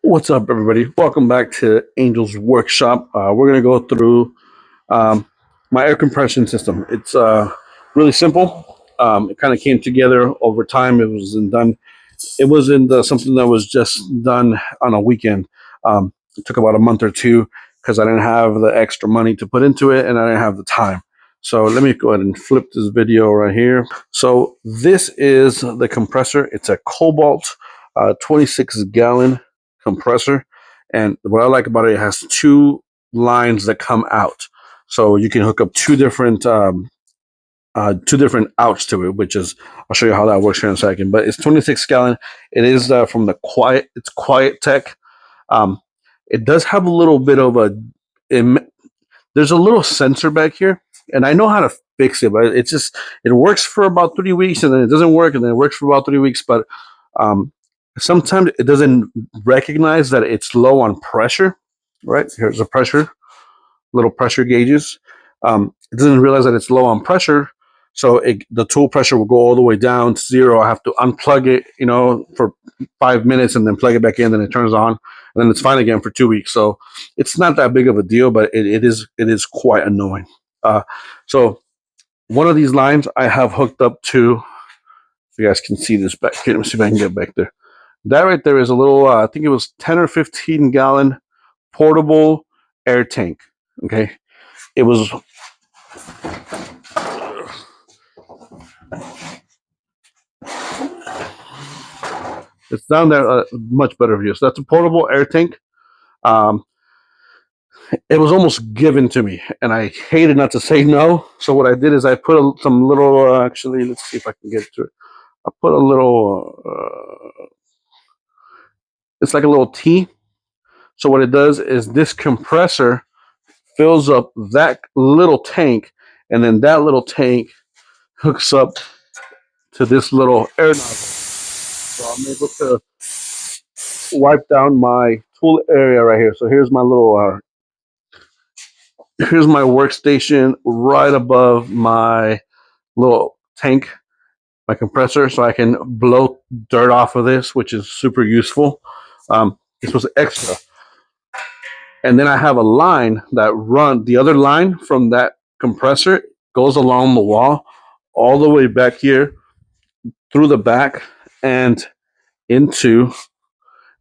What's up, everybody? Welcome back to Angel's Workshop. We're going to go through um, my air compression system. It's really simple. It kind of came together over time. It wasn't done. It wasn't something that was just done on a weekend. It took about a month or two because I didn't have the extra money to put into it, and I didn't have the time. So let me go ahead and flip this video right here. So this is the compressor. It's a Cobalt 26-gallon compressor, and what I like about it, it has two lines that come out, so you can hook up two different outs to it, which is, I'll show you how that works here in a second. But it's 26 gallon. It is from the Quiet Tech. Um, it does have a little bit of it, there's a little sensor back here, and I know how to fix it, but it's just, it works for about 3 weeks, and then it doesn't work, and then it works for about 3 weeks. But um, sometimes it doesn't recognize that it's low on pressure. Right here's a little pressure gauges. It doesn't realize that it's low on pressure, so the tool pressure will go all the way down to zero. I have to unplug it, for 5 minutes, and then plug it back in. Then it turns on, and then it's fine again for 2 weeks. So it's not that big of a deal, but it is quite annoying. So one of these lines I have hooked up to. If you guys can see this back here, let me see if I can get back there. That right there is a little, I think it was 10 or 15 gallon portable air tank. Okay. It was It's down there, much better view. So that's a portable air tank. Um, it was almost given to me, and I hated not to say no. So what I did is I put some little. Actually, let's see if I can get to it. I put a little. It's like a little T. So what it does is this compressor fills up that little tank, and then that little tank hooks up to this little air nozzle. So I'm able to wipe down my tool area right here. So here's my workstation right above my little tank, my compressor, so I can blow dirt off of this, which is super useful. This was extra. And then I have a line the other line from that compressor goes along the wall all the way back here through the back and into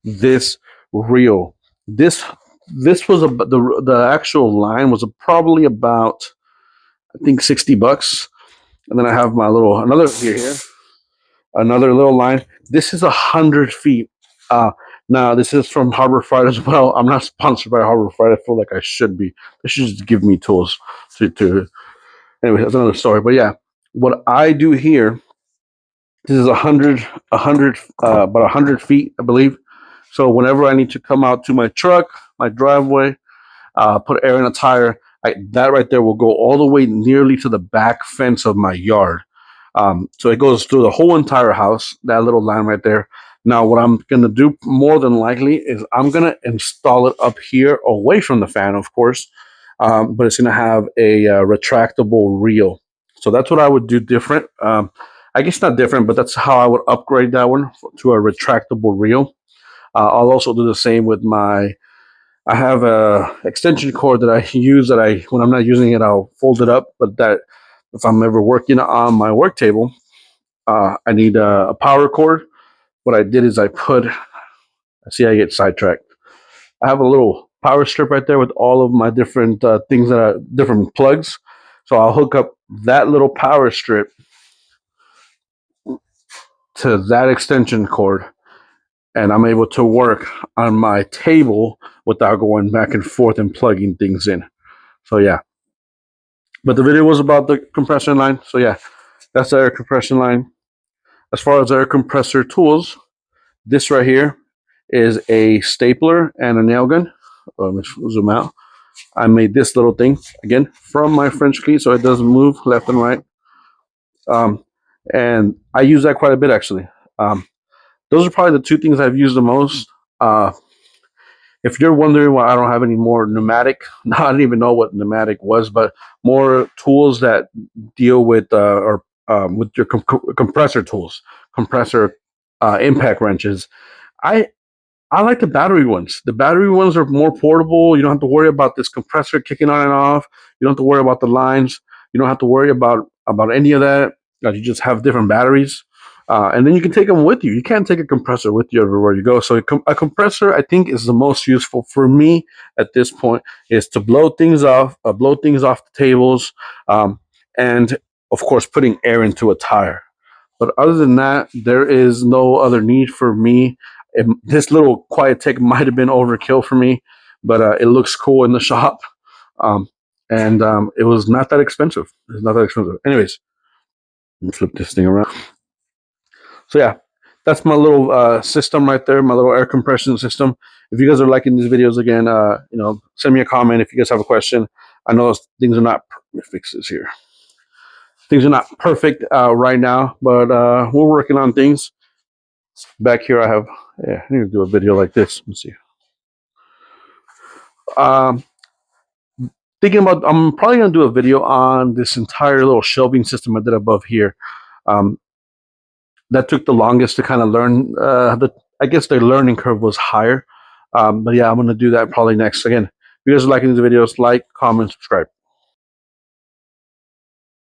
this reel. This was the actual line was probably about, I think, $60. And then I have another little line. This is 100 feet. Now this is from Harbor Freight as well. I'm not sponsored by Harbor Freight. I feel like I should be. They should just give me tools to. Anyway, that's another story. But yeah, what I do here. This is 100 feet, I believe. So whenever I need to come out to my truck, my driveway, put air in a tire, that right there will go all the way nearly to the back fence of my yard. So it goes through the whole entire house, that little line right there. Now, what I'm going to do more than likely is I'm going to install it up here away from the fan, of course, but it's going to have a retractable reel. So that's what I would do different. I guess not different, but that's how I would upgrade that one to a retractable reel. I'll also do the same with I have a extension cord that I use when I'm not using it, I'll fold it up. But that if I'm ever working on my work table, I need a power cord. What I did is I see, I get sidetracked. I have a little power strip right there with all of my different things that are different plugs. So I'll hook up that little power strip to that extension cord, and I'm able to work on my table without going back and forth and plugging things in. So yeah, but the video was about the compression line. So yeah, that's the air compression line. As far as air compressor tools, this right here is a stapler and a nail gun. Let me zoom out. I made this little thing again from my French key, so it doesn't move left and right. And I use that quite a bit, actually. Those are probably the two things I've used the most. If you're wondering why I don't have any more pneumatic, I didn't even know what pneumatic was, but more tools that deal with with your compressor tools, compressor impact wrenches. I I like the battery ones. The battery ones are more portable. You don't have to worry about this compressor kicking on and off. You don't have to worry about the lines. You don't have to worry about any of that. You just have different batteries, and then you can take them with you. You can't take a compressor with you everywhere you go. So a compressor, I think, is the most useful for me at this point. Is to blow things off the tables, and of course, putting air into a tire. But other than that, there is no other need for me. This little quiet tech might have been overkill for me, but it looks cool in the shop, um, and it was not that expensive. It's not that expensive. Anyways, let me flip this thing around. So yeah, that's my little system right there, my little air compression system. If you guys are liking these videos again, send me a comment if you guys have a question. I know things are not. Let me fix this here. Things are not perfect right now, but we're working on things. Back here, I have. Yeah, I need to do a video like this. Let's see. Um, Thinking about, I'm probably gonna do a video on this entire little shelving system I did above here. Um, that took the longest to kind of learn. I guess the learning curve was higher. But yeah, I'm gonna do that probably next. Again, if you guys are liking these videos, like, comment, subscribe.